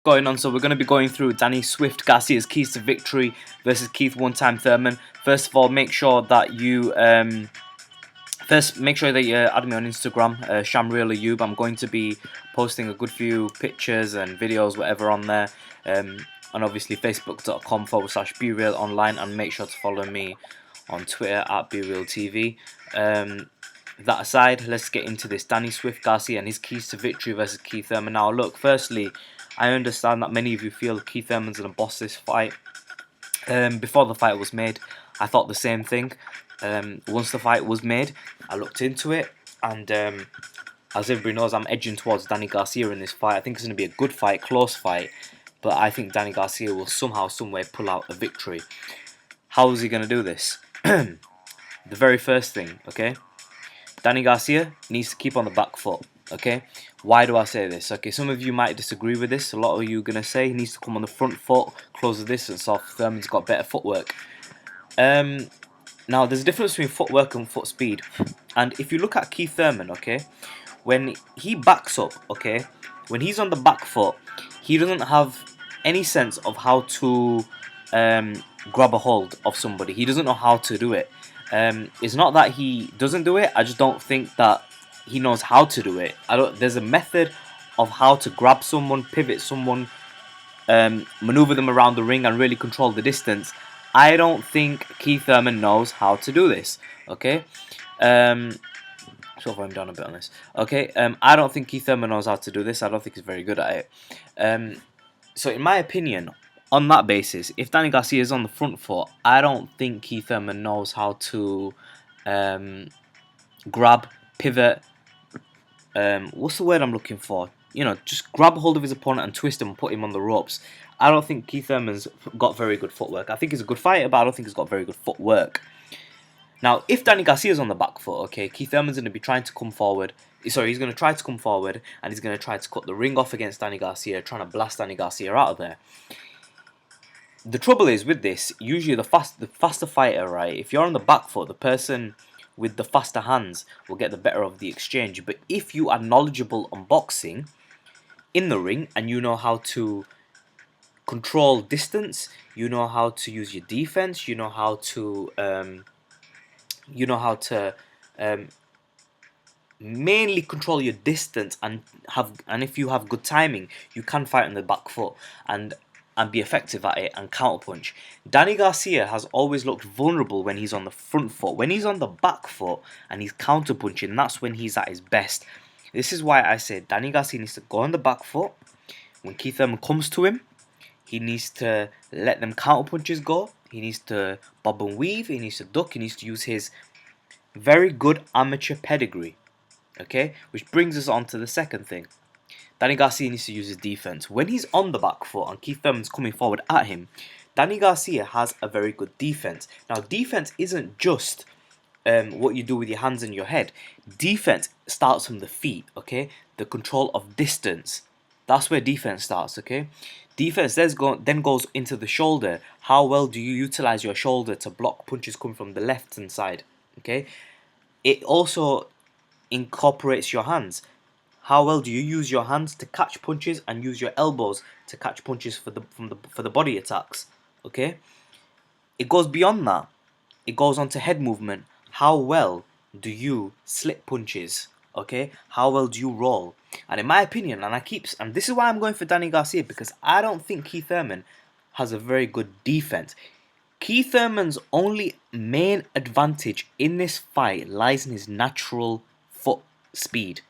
going on? So we're going to be going through Danny Swift Garcia's keys to victory versus Keith one-time Thurman. First of all, make sure that you add me on Instagram, ShamRealAyub. I'm going to be posting a good few pictures and videos, whatever, on there. And obviously facebook.com/BeRealOnline, and make sure to follow me on Twitter at BeRealTV. That aside, let's get into this. Danny Swift Garcia and his keys to victory versus Keith Thurman. Now, look, firstly, I understand that many of you feel Keith Thurman's going to boss this fight. Before the fight was made, I thought the same thing. Once the fight was made, I looked into it, and as everybody knows, I'm edging towards Danny Garcia in this fight. I think it's going to be a good fight, close fight, but I think Danny Garcia will somehow, someway pull out a victory. How is he going to do this? The very first thing, okay? Danny Garcia needs to keep on the back foot, okay? Why do I say this? Okay, some of you might disagree with this. A lot of you are going to say he needs to come on the front foot, close the distance off. Thurman's got better footwork. Now, there's a difference between footwork and foot speed. And if you look at Keith Thurman, okay, when he backs up, okay, when he's on the back foot, he doesn't have any sense of how to grab a hold of somebody. He doesn't know how to do it. It's not that he doesn't do it, I just don't think that he knows how to do it. There's a method of how to grab someone, pivot someone, maneuver them around the ring and really control the distance. I don't think Keith Thurman knows how to do this, okay? So I'm down a bit on this. Okay, I don't think Keith Thurman knows how to do this. I don't think he's very good at it. So in my opinion, on that basis, if Danny Garcia is on the front foot, I don't think Keith Thurman knows how to grab, pivot. What's the word I'm looking for? You know, just grab a hold of his opponent and twist him and put him on the ropes. I don't think Keith Thurman's got very good footwork. I think he's a good fighter, but I don't think he's got very good footwork. Now, if Danny Garcia's on the back foot, okay, Keith Thurman's going to be trying to come forward. Sorry, he's going to try to come forward, and he's going to try to cut the ring off against Danny Garcia, trying to blast Danny Garcia out of there. The trouble is with this, usually the faster fighter, right, if you're on the back foot, the person with the faster hands will get the better of the exchange. But if you are knowledgeable on boxing in the ring and you know how to control distance, you know how to use your defense, you know how to mainly control your distance, and if you have good timing, you can fight on the back foot and be effective at it and counterpunch. Danny Garcia has always looked vulnerable when he's on the front foot. When he's on the back foot and he's counterpunching, that's when he's at his best. This is why I say Danny Garcia needs to go on the back foot. When Keith Thurman comes to him, he needs to let them counterpunches go. He needs to bob and weave. He needs to duck. He needs to use his very good amateur pedigree. Okay? Which brings us on to the second thing. Danny Garcia needs to use his defense. When he's on the back foot and Keith Thurman's coming forward at him, Danny Garcia has a very good defense. Now, defense isn't just what you do with your hands and your head. Defense starts from the feet, okay? The control of distance. That's where defense starts, okay? Defense then goes into the shoulder. How well do you utilize your shoulder to block punches coming from the left-hand side, okay? It also incorporates your hands. How well do you use your hands to catch punches and use your elbows to catch punches for the body attacks? Okay? It goes beyond that. It goes on to head movement. How well do you slip punches? Okay? How well do you roll? And in my opinion, and this is why I'm going for Danny Garcia, because I don't think Keith Thurman has a very good defense. Keith Thurman's only main advantage in this fight lies in his natural foot speed.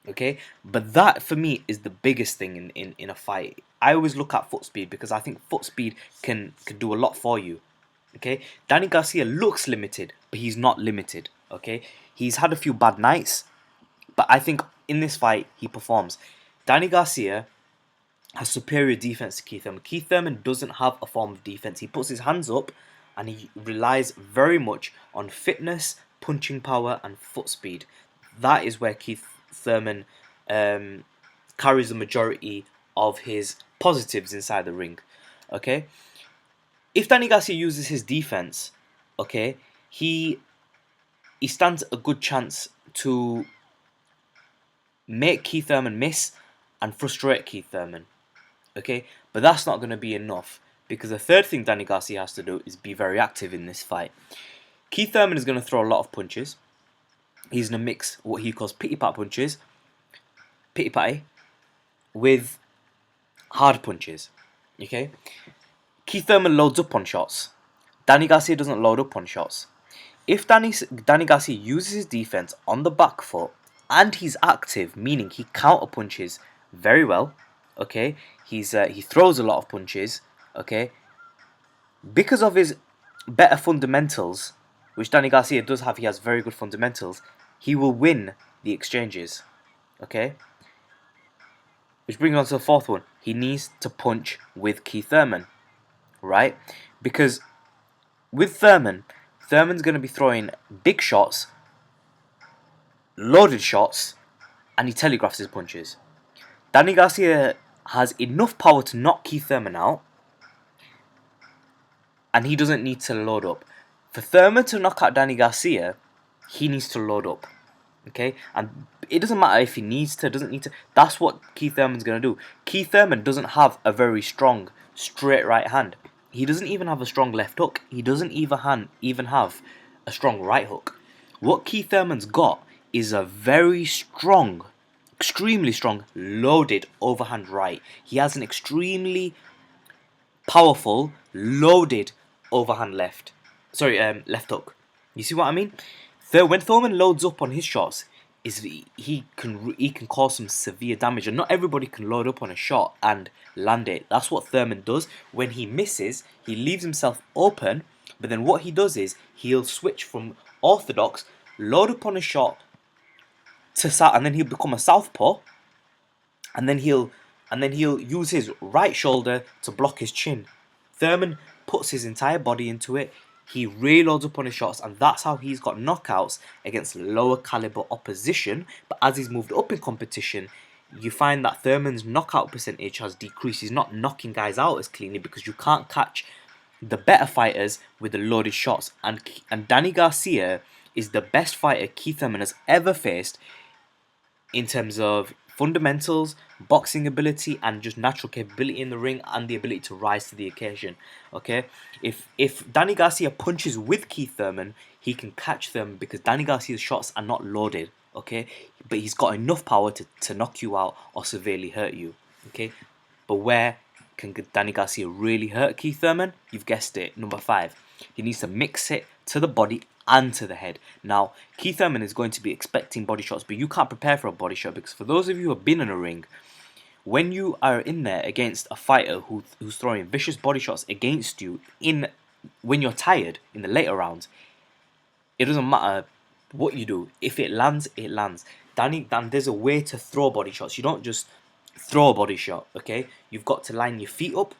Okay, but that for me is the biggest thing in a fight. I always look at foot speed because I think foot speed can do a lot for you. Okay, Danny Garcia looks limited, but he's not limited. Okay, he's had a few bad nights, but I think in this fight he performs. Danny Garcia has superior defense to Keith Thurman. Keith Thurman doesn't have a form of defense. He puts his hands up and he relies very much on fitness, punching power, and foot speed. That is where Keith Thurman carries the majority of his positives inside the ring. Okay, if Danny Garcia uses his defense, okay, he stands a good chance to make Keith Thurman miss and frustrate Keith Thurman. Okay, but that's not going to be enough because the third thing Danny Garcia has to do is be very active in this fight. Keith Thurman is going to throw a lot of punches. He's going to mix what he calls pity pat punches, pity patty, with hard punches. Okay, Keith Thurman loads up on shots. Danny Garcia doesn't load up on shots. If Danny Garcia uses his defense on the back foot and he's active, meaning he counter punches very well, okay, he throws a lot of punches, okay, because of his better fundamentals, which Danny Garcia does have, he has very good fundamentals. He will win the exchanges, okay. Which brings on to the fourth one. He needs to punch with Keith Thurman, right? Because with Thurman's going to be throwing big shots, loaded shots, and he telegraphs his punches. Danny Garcia has enough power to knock Keith Thurman out, and he doesn't need to load up. For Thurman to knock out Danny Garcia, he needs to load up. Okay? And it doesn't matter if he needs to, doesn't need to. That's what Keith Thurman's going to do. Keith Thurman doesn't have a very strong straight right hand. He doesn't even have a strong left hook. He doesn't even have a strong right hook. What Keith Thurman's got is a very strong, extremely strong, loaded overhand right. He has an extremely powerful, loaded overhand left. Left hook. You see what I mean? When Thurman loads up on his shots, he can cause some severe damage, and not everybody can load up on a shot and land it. That's what Thurman does. When he misses, he leaves himself open. But then what he does is he'll switch from orthodox, load up on a shot and then he'll become a southpaw, and then he'll use his right shoulder to block his chin. Thurman puts his entire body into it. He really loads up on his shots, and that's how he's got knockouts against lower caliber opposition. But as he's moved up in competition, you find that Thurman's knockout percentage has decreased. He's not knocking guys out as cleanly because you can't catch the better fighters with the loaded shots. And Danny Garcia is the best fighter Keith Thurman has ever faced in terms of fundamentals, boxing ability, and just natural capability in the ring, and the ability to rise to the occasion. Okay, if Danny Garcia punches with Keith Thurman, he can catch them because Danny Garcia's shots are not loaded. Okay, but he's got enough power to knock you out or severely hurt you. Okay, but where can Danny Garcia really hurt Keith Thurman? You've guessed it. Number 5, he needs to mix it to the body and to the head. Now, Keith Thurman is going to be expecting body shots, but you can't prepare for a body shot because for those of you who have been in a ring, when you are in there against a fighter who's throwing vicious body shots against you when you're tired in the later rounds, it doesn't matter what you do. If it lands, it lands. Dan, there's a way to throw body shots. You don't just throw a body shot, okay? You've got to line your feet up.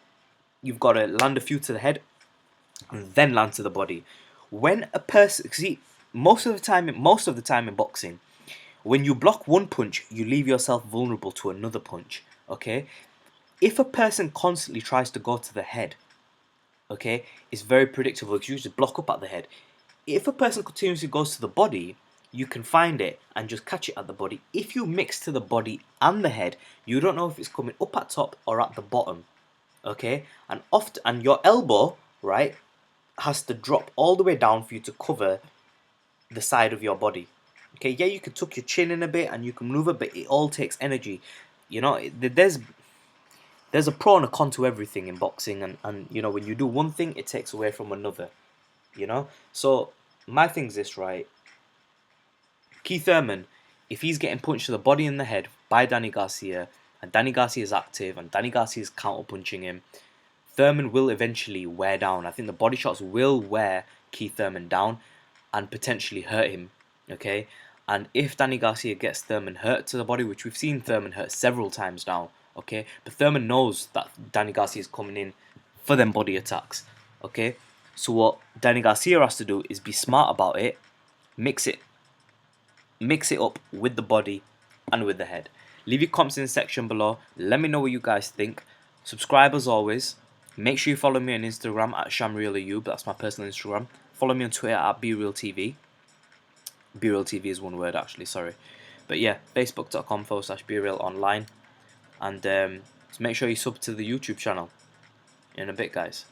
You've got to land a few to the head and then land to the body. When a person, see, most of the time in boxing, when you block one punch, you leave yourself vulnerable to another punch, okay? If a person constantly tries to go to the head, okay, it's very predictable because you just block up at the head. If a person continuously goes to the body, you can find it and just catch it at the body. If you mix to the body and the head, you don't know if it's coming up at top or at the bottom, okay? And your elbow, right, has to drop all the way down for you to cover the side of your body. Okay, yeah, you can tuck your chin in a bit and you can move it, but it all takes energy. You know, there's a pro and a con to everything in boxing, and you know, when you do one thing, it takes away from another. You know, so my thing's this, right? Keith Thurman, if he's getting punched to the body and the head by Danny Garcia, and Danny Garcia is active, and Danny Garcia is counter punching him, Thurman will eventually wear down. I think the body shots will wear Keith Thurman down and potentially hurt him, okay? And if Danny Garcia gets Thurman hurt to the body, which we've seen Thurman hurt several times now, okay? But Thurman knows that Danny Garcia is coming in for them body attacks, okay? So what Danny Garcia has to do is be smart about it, mix it up with the body and with the head. Leave your comments in the section below. Let me know what you guys think. Subscribe as always. Make sure you follow me on Instagram at ShamRealAyub. That's my personal Instagram. Follow me on Twitter at BeRealTV. BeRealTV is one word actually, sorry. But yeah, Facebook.com/BeRealOnline. And So make sure you sub to the YouTube channel. In a bit, guys.